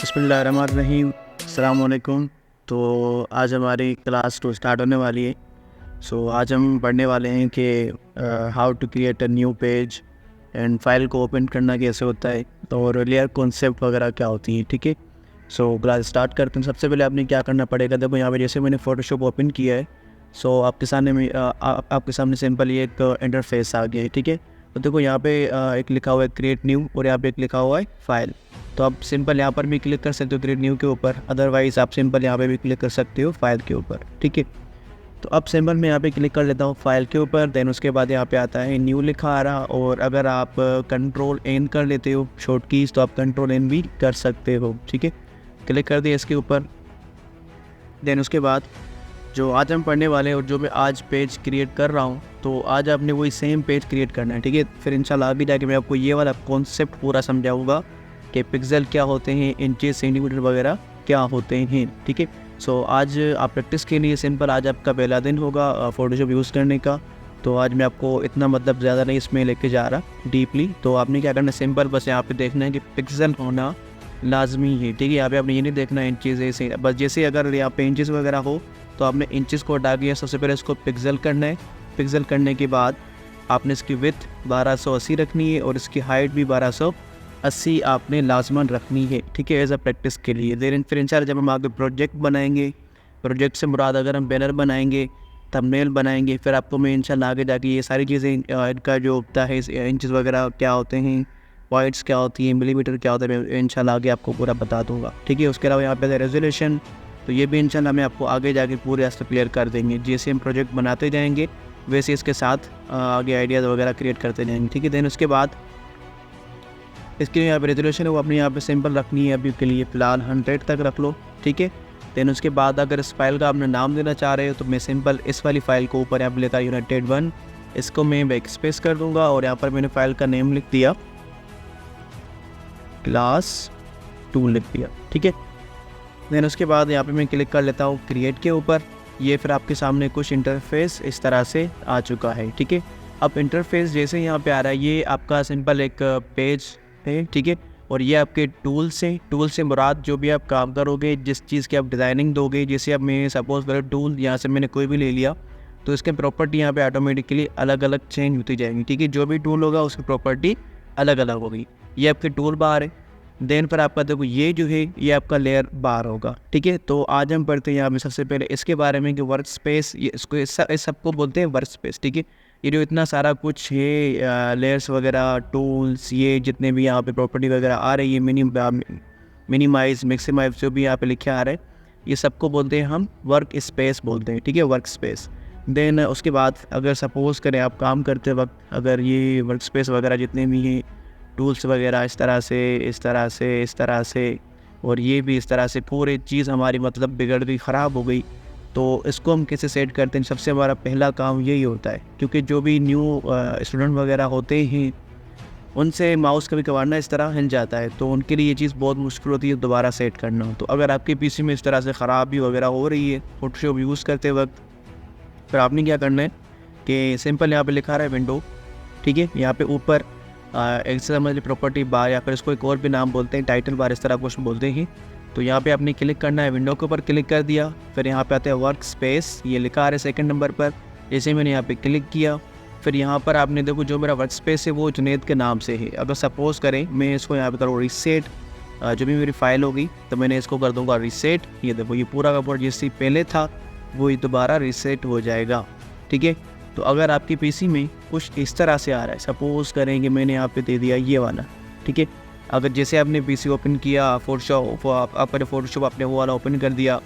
बिस्मिल्लाहिर्रहमानिर्रहीम, अस्सलाम वालेकुम। तो आज हमारी क्लास 2 स्टार्ट होने वाली है। आज हम पढ़ने वाले हैं कि how to create a new page and file को ओपन करना कैसे होता है और लेयर कॉन्सेप्ट वगैरह क्या होती है। ठीक है, क्लास स्टार्ट करते हैं। सबसे पहले आपने क्या करना पड़ेगा, देखो यहाँ पे जैसे मैंने फ़ोटोशॉप ओपन किया है। आपके सामने सिंपल ये एक इंटरफेस आ गया है। ठीक है, तो देखो यहाँ पे एक लिखा हुआ है क्रिएट न्यू और यहाँ पे एक लिखा हुआ है फाइल। तो आप सिंपल यहाँ पर भी क्लिक कर सकते हो क्रिएट न्यू के ऊपर, अदरवाइज़ आप सिंपल यहाँ पे भी क्लिक कर सकते हो फाइल के ऊपर। ठीक है, तो अब सिंपल मैं यहाँ पे क्लिक कर लेता हूँ फाइल के ऊपर। देन उसके बाद यहाँ पे आता है न्यू लिखा आ रहा, और अगर आप कंट्रोल एन कर लेते हो शॉर्ट कीज़ तो आप कंट्रोल एन भी कर सकते हो। ठीक है, क्लिक कर दिया इसके ऊपर। देन उसके बाद जो आज हम पढ़ने वाले हैं और जो मैं आज पेज क्रिएट कर रहा हूँ, तो आज आपने वही सेम पेज क्रिएट करना है। ठीक है, फिर इंशाल्लाह अभी जाके मैं आपको ये वाला कॉन्सेप्ट पूरा समझाऊंगा कि पिक्सल क्या होते हैं, इंचेस सेंटीमीटर वगैरह क्या होते हैं। ठीक है, आज आप प्रैक्टिस के लिए सिंपल आज आपका पहला दिन होगा फ़ोटोशॉप यूज़ करने का। तो आज मैं आपको इतना मतलब ज़्यादा नहीं इसमें लेके जा रहा डीपली। तो आपने क्या करना है, सिंपल बस यहाँ पे देखना है कि पिक्सल होना लाजमी है। ठीक है, यहाँ पे आपने ये नहीं देखना इंचेस ऐसे, बस जैसे अगर यहाँ पे इंचेस वगैरह हो तो आपने इंचेस को हटा दिया। सबसे पहले इसको पिक्सल करना है। पिक्सल करने के बाद आपने इसकी विड्थ 1280 रखनी है और इसकी हाइट भी 1280 आपने लाजमन रखनी है। ठीक है, एज अ प्रैक्टिस के लिए। देन फिर इंशाल्लाह जब हम आगे प्रोजेक्ट बनाएंगे, प्रोजेक्ट से मुराद अगर हम बैनर बनाएंगे, थंबनेल बनाएंगे, फिर आपको मैं इंशाल्लाह आगे जाके ये सारी चीज़ें इनका जो होता है इंचेस वगैरह क्या होते हैं, पॉइंट्स क्या होती है, मिलीमीटर क्या होता है, मैं इंशाल्लाह आगे आपको पूरा बता दूंगा। ठीक है, उसके अलावा यहाँ पे रेजोल्यूशन, तो ये भी इंशाल्लाह मैं आपको आगे जाके पूरे रास्ते क्लियर कर देंगे। जैसे हम प्रोजेक्ट बनाते जाएंगे वैसे इसके साथ आगे आइडियाज़ वगैरह क्रिएट करते जाएंगे। ठीक है, देन उसके बाद इसके यहाँ पे रेजोल्यूशन है वो अपने यहाँ पे सिंपल रखनी है अभी के लिए, फ़िलहाल 100 तक रख लो। ठीक है, देन उसके बाद अगर इस फाइल का आपने नाम देना चाह रहे हो तो मैं सिंपल इस वाली फ़ाइल को ऊपर यहाँ पर लेता यूनाइटेड 1, इसको मैं बैक स्पेस कर दूँगा और यहाँ पर मैंने फ़ाइल का नेम लिख दिया क्लास 2 लिख दिया। ठीक है, देन उसके बाद यहाँ पे मैं क्लिक कर लेता हूँ क्रिएट के ऊपर। ये फिर आपके सामने कुछ इंटरफेस इस तरह से आ चुका है। ठीक है, अब इंटरफेस जैसे यहाँ पे आ रहा है, ये आपका सिंपल एक पेज है। ठीक है, और ये आपके टूल से मुराद जो भी आप काम करोगे, जिस चीज़ की आप डिज़ाइनिंग दोगे, जैसे अब मैं सपोज करो टूल यहाँ से मैंने कोई भी ले लिया तो इसके प्रॉपर्टी यहाँ पे ऑटोमेटिकली अलग अलग चेंज होती जाएंगी। ठीक है, जो भी टूल होगा उसकी प्रॉपर्टी अलग अलग होगी। ये आपके टूल बार है। देन पर आपका देखो ये जो है ये आपका लेयर बार होगा। ठीक है, तो आज हम पढ़ते हैं यहाँ पे सबसे पहले इसके बारे में कि वर्क स्पेस, ये इसको इस सबको बोलते हैं वर्क स्पेस। ठीक है, ये जो इतना सारा कुछ है लेयर्स वगैरह, टूल्स, ये जितने भी यहाँ पे प्रॉपर्टी वगैरह आ रही है, मिनिमाइज, मैक्सिमाइज, जो भी यहाँ पे लिखे आ रहे हैं, ये सबको बोलते हैं हम वर्क स्पेस बोलते हैं। ठीक है, वर्क स्पेस। देन उसके बाद अगर सपोज़ करें आप काम करते वक्त अगर ये वर्क स्पेस वगैरह जितने भी हैं टूल्स वगैरह इस तरह से और ये भी इस तरह से पूरी चीज़ हमारी मतलब बिगड़ गई, ख़राब हो गई, तो इसको हम कैसे सेट करते हैं। सबसे हमारा पहला काम यही होता है, क्योंकि जो भी न्यू स्टूडेंट वगैरह होते हैं उनसे माउस कभी कभार ना इस तरह हिल जाता है, तो उनके लिए ये चीज़ बहुत मुश्किल होती है दोबारा सेट करना। तो अगर आपके पीसी में इस तरह से ख़राबी वगैरह हो रही है फोटोशॉप यूज़ करते वक्त, फिर आपने क्या करना है कि सिंपल यहाँ पे लिखा रहा है विंडो। ठीक है, यहाँ पे ऊपर एक समझ प्रॉपर्टी बार या फिर इसको एक और भी नाम बोलते हैं, टाइटल बार, इस तरह कुछ बोलते हैं। तो यहाँ पे आपने क्लिक करना है, विंडो के ऊपर क्लिक कर दिया। फिर यहाँ पे आते हैं वर्क स्पेस, ये लिखा आ रहा है सेकंड नंबर पर। जैसे मैंने यहाँ पे क्लिक किया, फिर यहाँ पर आपने देखो जो मेरा वर्क स्पेस है वो जुनेद के नाम से है। अगर सपोज़ करें मैं इसको यहाँ पे करूँ रीसेट, जो भी मेरी फ़ाइल होगी तो मैंने इसको कर दूँगा रीसेट। ये देखो ये पूरा का पूरा जैसे पहले था वो दोबारा रीसेट हो जाएगा। ठीक है, तो अगर आपकी पीसी में कुछ इस तरह से आ रहा है, सपोज़ करें कि मैंने यहाँ पे दे दिया ये वाला। ठीक है, अगर जैसे आपने पीसी ओपन किया फ़ोटोशॉप, आपका फ़ोटोशॉप आपने वो वाला ओपन कर दिया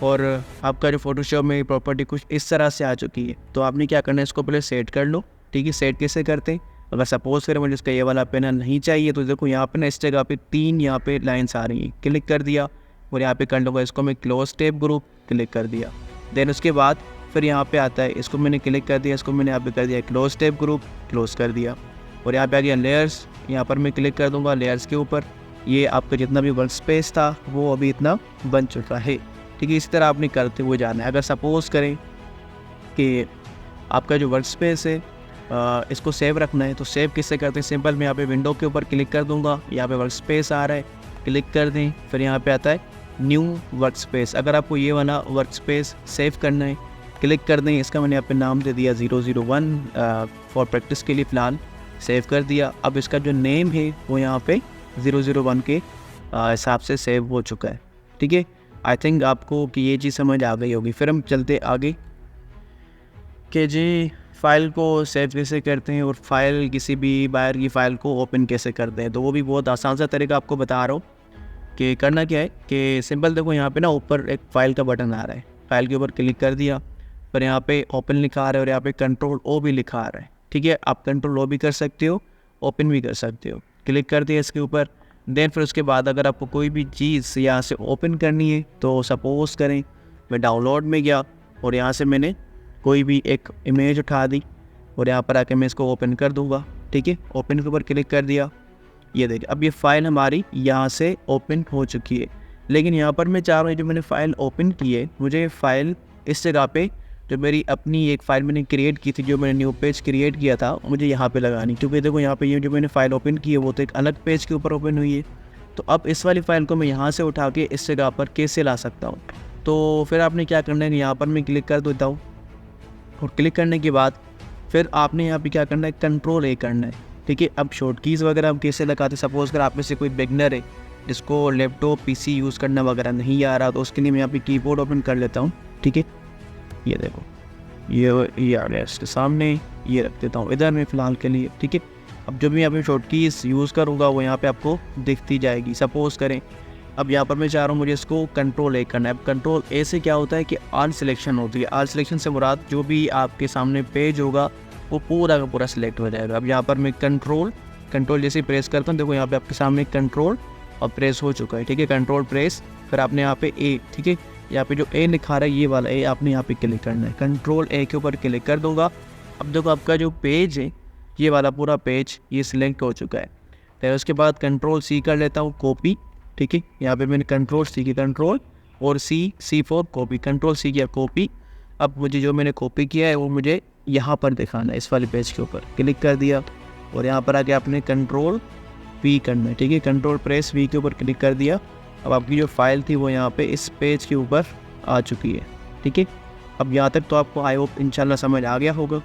और आपका जो फ़ोटोशॉप में प्रॉपर्टी कुछ इस तरह से आ चुकी है, तो आपने क्या करना है, इसको पहले सेट कर लो। ठीक है, सेट कैसे करते हैं, अगर सपोज़ करें मुझे इसका ये वाला पैनल नहीं चाहिए तो देखो यहाँ पे ना इस जगह पे 3 यहाँ पे लाइन्स आ रही हैं, क्लिक कर दिया और यहाँ पे कर लूँगा इसको मैं क्लोज टैब ग्रुप, क्लिक कर दिया। देन उसके बाद फिर यहाँ पे आता है, इसको मैंने क्लिक कर दिया, इसको मैंने यहाँ पे कर दिया क्लोज टैब ग्रुप, क्लोज कर दिया। और यहाँ पे आ गया लेयर्स, यहाँ पर मैं क्लिक कर दूँगा लेयर्स के ऊपर। ये आपका जितना भी वर्क स्पेस था वो अभी इतना बन चुका है। ठीक है, इसी तरह आपने करते हुए जाना है। अगर सपोज़ करें कि आपका जो वर्क स्पेस है इसको सेव रखना है, तो सेव किससे करते हैं, सिंपल मैं यहाँ पे विंडो के ऊपर क्लिक कर दूँगा, यहाँ पे वर्क स्पेस आ रहा है, क्लिक कर दें। फिर यहाँ पे आता है न्यू वर्क स्पेस। अगर आपको ये वाला वर्क स्पेस सेव करना है क्लिक कर दें। इसका मैंने यहाँ पे नाम दे दिया 001 फॉर प्रैक्टिस के लिए फ़िलहाल सेव कर दिया। अब इसका जो नेम है वो यहाँ पे 001 के हिसाब से सेव हो चुका है। ठीक है, आई थिंक आपको कि ये चीज़ समझ आ गई होगी। फिर हम चलते आगे कि जी फ़ाइल को सेव कैसे करते हैं और फाइल किसी भी बाहर की फ़ाइल को ओपन कैसे करते हैं। तो वो भी बहुत आसान सा तरीका आपको बता रहा हूँ कि करना क्या है कि सिंपल देखो यहाँ पे ना ऊपर एक फ़ाइल का बटन आ रहा है, फाइल के ऊपर क्लिक कर दिया, पर यहाँ पे ओपन लिखा आ रहा है और यहाँ पे कंट्रोल ओ भी लिखा आ रहा है। ठीक है, आप कंट्रोल ओ भी कर सकते हो, ओपन भी कर सकते हो। क्लिक कर दिया इसके ऊपर। देन फिर उसके बाद अगर आपको कोई भी चीज़ यहाँ से ओपन करनी है तो सपोज़ करें मैं डाउनलोड में गया और यहाँ से मैंने कोई भी एक इमेज उठा दी और यहाँ पर आके मैं इसको ओपन कर दूँगा। ठीक है, ओपन के ऊपर क्लिक कर दिया। ये देखिए अब ये फ़ाइल हमारी यहाँ से ओपन हो चुकी है। लेकिन यहाँ पर मैं चाह रहा हूँ जो मैंने फ़ाइल ओपन की है मुझे फ़ाइल इस जगह पे जो मेरी अपनी एक फ़ाइल मैंने क्रिएट की थी, जो मैंने न्यू पेज क्रिएट किया था, मुझे यहाँ पे लगानी। क्योंकि देखो यहाँ पे ये जो मैंने फ़ाइल ओपन की है वो तो एक अलग पेज के ऊपर ओपन हुई है। तो अब इस वाली फ़ाइल को मैं यहाँ से उठा के इस जगह पर कैसे ला सकता हूँ। तो फिर आपने क्या करना है, यहाँ पर मैं क्लिक कर देता हूँ और क्लिक करने के बाद फिर आपने यहाँ पे क्या करना है, कंट्रोल ए करना है। ठीक है, अब शॉर्ट कीज़ वगैरह हम कैसे लगाते हैं। सपोज़ अगर आप में से कोई बिगनर है जिसको लैपटॉप पीसी यूज़ करना वगैरह नहीं आ रहा, तो उसके लिए मैं यहाँ पे कीबोर्ड ओपन कर लेता हूँ। ठीक है, ये देखो ये आ गया इसके सामने, ये रख देता हूँ इधर में फ़िलहाल के लिए। ठीक है, अब जो भी यहाँ पे शॉर्ट कीज़ यूज़ करूँगा वो यहाँ पे आपको दिखती जाएगी। सपोज़ करें अब यहाँ पर मैं चाह रहा हूँ मुझे इसको कंट्रोल ए करना है। अब कंट्रोल ए से क्या होता है कि ऑल सिलेक्शन होती है। ऑल सिलेक्शन से मुराद जो भी आपके सामने पेज होगा वो पूरा का पूरा सिलेक्ट हो जाएगा। अब यहाँ पर मैं कंट्रोल जैसे प्रेस करता हूँ, देखो यहाँ पे आपके सामने कंट्रोल और प्रेस हो चुका है। ठीक है, कंट्रोल प्रेस, फिर आपने यहाँ पे ए, ठीक है, यहाँ पे जो ए लिखा रहा है ये वाला ए आपने यहाँ पे क्लिक करना है। कंट्रोल ए के ऊपर क्लिक कर दूंगा। अब देखो आपका जो पेज है ये वाला पूरा पेज ये सिलेक्ट हो चुका है। फिर उसके बाद कंट्रोल सी कर लेता हूँ, कॉपी। ठीक है, यहाँ पे मैंने कंट्रोल सी की कंट्रोल और सी फॉर कॉपी, कंट्रोल सी किया कॉपी। अब मुझे जो मैंने कॉपी किया है वो मुझे यहाँ पर दिखाना है, इस वाले पेज के ऊपर क्लिक कर दिया और यहाँ पर आके आपने कंट्रोल वी करना है। ठीक है, कंट्रोल प्रेस वी के ऊपर क्लिक कर दिया। अब आपकी जो फाइल थी वो यहाँ पे इस पेज के ऊपर आ चुकी है। ठीक है, अब यहाँ तक तो आपको आई होप इंशाल्लाह समझ आ गया होगा।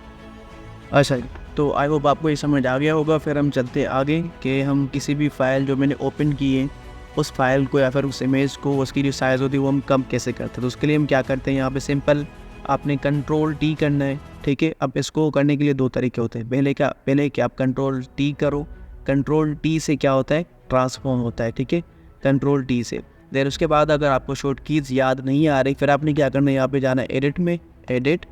अच्छा, तो आई होप आपको ये समझ आ गया होगा। फिर हम चलते आगे कि हम किसी भी फ़ाइल जो मैंने ओपन की है उस फाइल को या फिर उस इमेज को उसकी जो साइज़ होती है वो हम कम कैसे करते हैं। तो उसके लिए हम क्या करते हैं, यहाँ पे सिंपल आपने कंट्रोल टी करना है। ठीक है, अब इसको करने के लिए दो तरीके होते हैं। पहले कि आप कंट्रोल टी करो, कंट्रोल टी से क्या होता है, ट्रांसफॉर्म होता है। ठीक है, कंट्रोल टी से। देन उसके बाद अगर आपको शॉर्ट कीज़ याद नहीं आ रही, फिर आपने क्या करना है, यहाँ पे जाना है एडिट में, एडिट,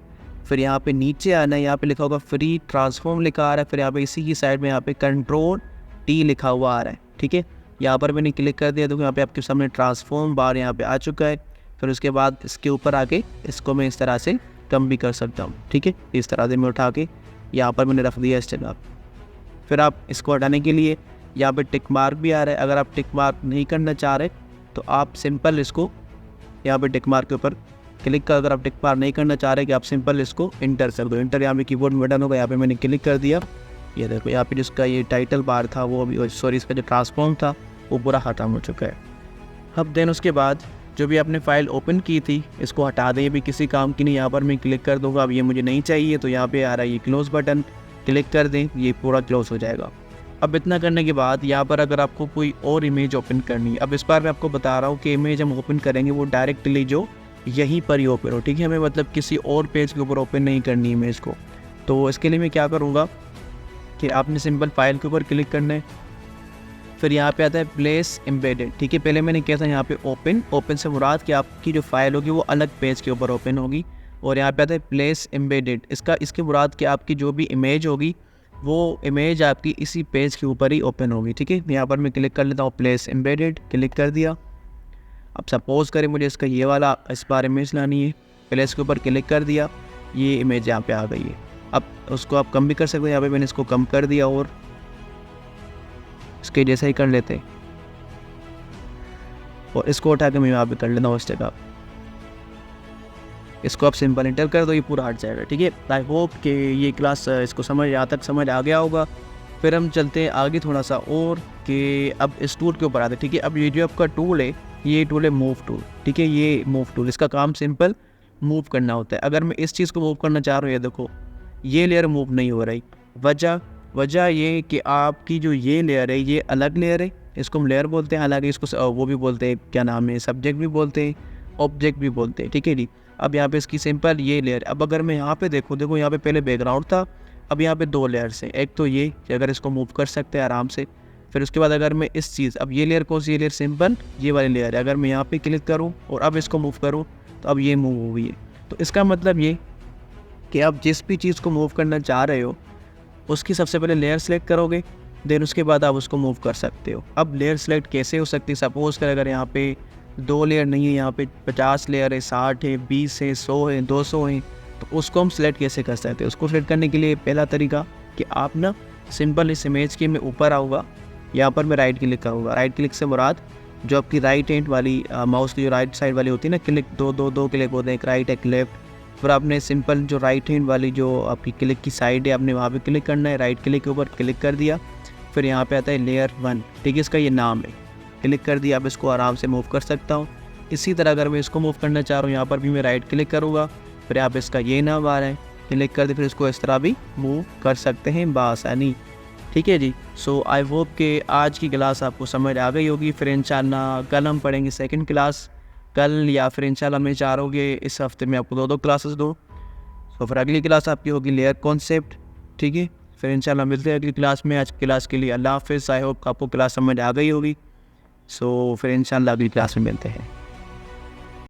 फिर यहाँ पे नीचे आना है, यहाँ पे लिखा होगा फ्री ट्रांसफॉर्म लिखा आ रहा है, फिर यहाँ पे इसी की साइड में यहाँ पे कंट्रोल टी लिखा हुआ आ रहा है। ठीक है, यहाँ पर मैंने क्लिक कर दिया तो यहाँ पे आपके सामने ट्रांसफॉर्म बार यहाँ पे आ चुका है। फिर उसके बाद इसके ऊपर आके इसको मैं इस तरह से कम भी कर सकता हूँ। ठीक है, इस तरह से मैं उठा के यहाँ पर मैंने रख दिया इस जगह। फिर आप इसको हटाने के लिए यहाँ पे टिक मार्क भी आ रहा है। अगर आप टिक मार्क नहीं करना चाह रहे तो आप सिंपल इसको यहाँ पे टिक मार्क के ऊपर क्लिक कर, अगर आप टिक मार्क नहीं करना चाह रहे कि आप सिंपल इसको इंटर कर दो। इंटर यहाँ पे कीबोर्ड में बटन होगा, यहाँ पे मैंने क्लिक कर दिया। ये देखो यहाँ पे जिसका ये टाइटल बार था वो अभी, सॉरी, इसका जो ट्रांसफॉर्म था वो पूरा ख़त्म हो चुका है। अब देन उसके बाद जो भी आपने फ़ाइल ओपन की थी इसको हटा दें, ये भी किसी काम की नहीं। यहाँ पर मैं क्लिक कर दूँगा, अब ये मुझे नहीं चाहिए तो यहाँ पे आ रहा है ये क्लोज़ बटन, क्लिक कर दें, ये पूरा क्लोज़ हो जाएगा। अब इतना करने के बाद यहाँ पर अगर आपको कोई और इमेज ओपन करनी है, अब इस बार मैं आपको बता रहा हूँ कि इमेज हम ओपन करेंगे वो डायरेक्टली जो यहीं पर ही ओपन हो। ठीक है, हमें मतलब किसी और पेज के ऊपर ओपन नहीं करनी इमेज को। तो इसके लिए मैं क्या करूँगा कि आपने सिंपल फाइल के ऊपर क्लिक करना है, फिर यहाँ पे आता है प्लेस एम्बेडेड। ठीक है, पहले मैंने किया था यहाँ पे ओपन से मुराद कि आपकी जो फाइल होगी वो अलग पेज के ऊपर ओपन होगी। और यहाँ पे आता है प्लेस एम्बेडेड, इसके मुराद कि आपकी जो भी इमेज होगी वो इमेज आपकी इसी पेज के ऊपर ही ओपन होगी। ठीक है, यहाँ पर मैं क्लिक कर लेता हूँ प्लेस एम्बेडेड, क्लिक कर दिया। अब सपोज़ करें मुझे इसका ये वाला इस बार इमेज लानी है, प्लेस के ऊपर क्लिक कर दिया, ये इमेज यहाँ पे आ गई है। अब उसको आप कम भी कर सकते हैं, यहाँ पे मैंने इसको कम कर दिया और इसके जैसा ही कर लेते हैं और इसको उठा के मैं यहाँ पे कर लेता हूँ इस जगह। इसको आप सिंपल इंटर कर दो, ये पूरा हट जाएगा। ठीक है, आई होप कि ये क्लास इसको समझ यहाँ तक समझ आ गया होगा। फिर हम चलते हैं आगे थोड़ा सा और कि अब इस टूल के ऊपर आते हैं, ठीक है। अब ये जो आपका टूल है, ये टूल है मूव टूल, ठीक है। ये मूव टूल, इसका काम सिंपल मूव करना होता है। अगर मैं इस चीज़ को मूव करना चाह रहा हूँ, ये देखो ये लेयर मूव नहीं हो रही। वजह ये कि आपकी जो ये लेयर है, ये अलग लेयर है, इसको हम लेयर बोलते हैं। हालांकि इसको वो भी बोलते हैं, क्या नाम है, सब्जेक्ट भी बोलते हैं, ऑब्जेक्ट भी बोलते हैं, ठीक है जी। अब यहाँ पे इसकी सिंपल ये लेयर, अब अगर मैं यहाँ पे देखो यहाँ पे पहले बैकग्राउंड था, अब यहाँ पे 2 लेयर्स हैं। एक तो ये कि अगर इसको मूव कर सकते हैं आराम से। फिर उसके बाद अगर मैं इस चीज़, अब ये लेयर कौन सी, ये लेयर सिंपल ये वाली लेयर है। अगर मैं यहाँ पे क्लिक करूँ और अब इसको मूव करूँ तो अब ये मूव हुई है। तो इसका मतलब ये कि आप जिस भी चीज़ को मूव करना चाह रहे हो उसकी सबसे पहले लेयर सेलेक्ट करोगे, देन उसके बाद आप उसको मूव कर सकते हो। अब लेयर सेलेक्ट कैसे हो सकती है, सपोज़ कर अगर यहाँ पे 2 लेयर नहीं है, यहाँ पे 50 लेयर है, 60 है, 20 है, 100 है, 200 है, तो उसको हम सिलेक्ट कैसे कर सकते हैं। उसको सिलेक्ट करने के लिए पहला तरीका कि आप ना सिंपल इस इमेज के मैं ऊपर आऊँगा, यहाँ पर मैं राइट क्लिक करूँगा। राइट क्लिक से मुराद जो आपकी राइट हैंड वाली माउस की जो राइट साइड वाली होती है ना, क्लिक दो क्लिक होते हैं, एक राइट एक लेफ्ट। फिर आपने सिंपल जो राइट हैंड वाली जो आपकी क्लिक की साइड है, आपने वहाँ पे क्लिक करना है। राइट क्लिक के ऊपर क्लिक कर दिया, फिर यहाँ पे आता है लेयर 1, ठीक है, इसका ये नाम है। क्लिक कर दिया, अब इसको आराम से मूव कर सकता हूँ। इसी तरह अगर मैं इसको मूव करना चाह रहा हूँ, यहाँ पर भी मैं राइट क्लिक करूँगा, फिर यहाँ पे इसका ये नाम आ रहा है, क्लिक कर दे, फिर इसको इस तरह भी मूव कर सकते हैं बआसानी, ठीक है जी। सो आई होप कि आज की क्लास आपको समझ आ गई होगी। फिर इंशाल्लाह कल हम पढ़ेंगे सेकंड क्लास, कल या फिर इंशाल्लाह मैं चाह रहा हूँ कि इस हफ्ते में आपको 2 क्लासेस दूँ। तो फिर अगली क्लास आपकी होगी लेयर कॉन्सेप्ट, ठीक है। फिर इंशाल्लाह मिलते हैं अगली क्लास में। आज क्लास के लिए अल्लाह हाफ़िज़। आई होप आपको क्लास समझ आ गई होगी। सो फिर इंशाल्लाह अगली क्लास में मिलते हैं।